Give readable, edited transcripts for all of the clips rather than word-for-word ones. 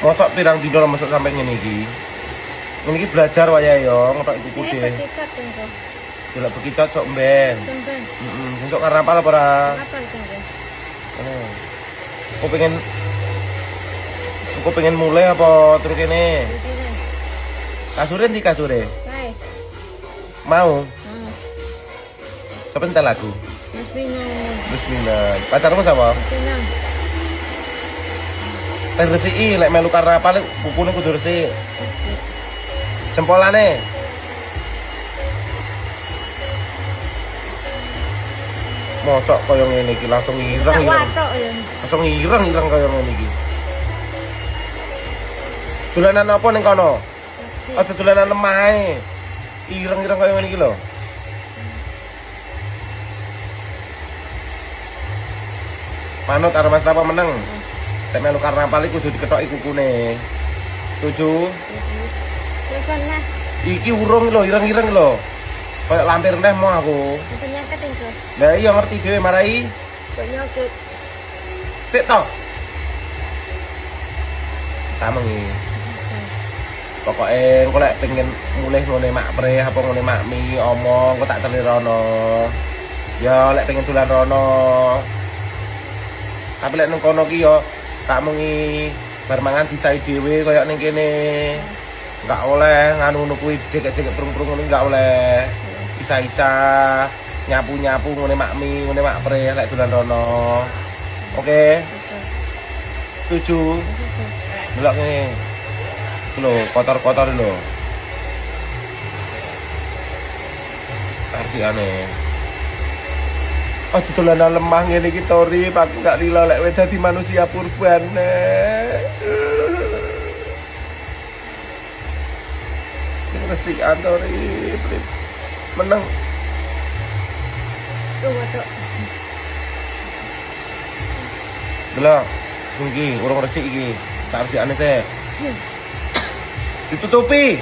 Mosok pirang dino masuk sampai ngene iki. Ngene iki belajar wayahe yo, ngotok iku kude. Delok bekicot sok mben. Heeh, sesuk karena apa ora? Apa itu? Aku pengen mulai apa terus kene? Kasure ndi kasure? Baik. Mau? Siapa entar lagu? Bismillah. Pacarmu siapa? Teh resiki lek melu karena apa lek bukune kudu resik. Jempolane. Mosok koyo ngene iki langsung ireng. Langsung ireng koyo ngene iki. Dolanan apa ning kono? Ada dolanan lemah ae. Ireng koyo ngene iki lho. Manut karo Mas Tapa meneng. Lek melu karnaval iku kudu diketoki kukune. Setuju? Iki urung lho, ireng lho. Kayak lampir neh mau aku. Penyakit itu. Lah iya ngerti dhewe marai. Penyakit. Sik to. Tamengi. Pokoke engko lek pengen mulih ngene mak pre apa ngene makmi omong kok tak telirono. Ya lek pengen dolan rono. Tapi lek nang kono ki yo tak mengi bar mangan disai dhewe koyo ning kene. Enggak oleh nganu kuwi jek-jek prung-prung ngene enggak oleh. Isa-isa nyapu-nyapu ngene makmi, ngene mak pre lek dolan rono. Oke. Setuju. Delok ngene. Lho, kotor-kotor lho. Asik aneh. Aja dolanan lemah ngene iki Tori, aku gak rila lek wis dadi manusia purban. Sing resik Tori, meneng. Delok, iki urung resik iki. Tak resikane sih. Ditutupi.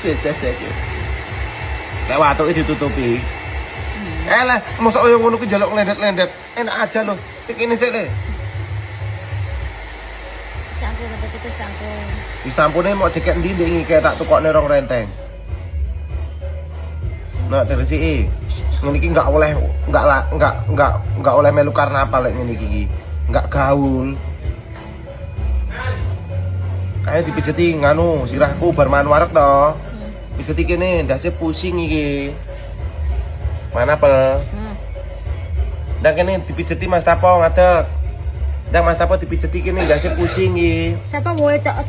Tetes iki. Lek watuke ditutupi. Lah, mosok yo ngono ku njaluk lendet-lendet. Enak aja lho. Sik kene sik le. Sampun apa itu sampun. Disampune mau cekek ndi ndek iki tak tukokne rong renteng. Nah, teresiki. Ngene iki enggak oleh melu karnaval lek ngene iki. Enggak gaul. Ayo dipijeti nganu sirahku bar mangan wareg to. Pijeti kene ndase pusing iki. Mana pel? Ndang kene dipijeti Mas Tapo ngadeg. Ndang Mas Tapo dipijeti kene ndase pusing iki. Siapa mau tak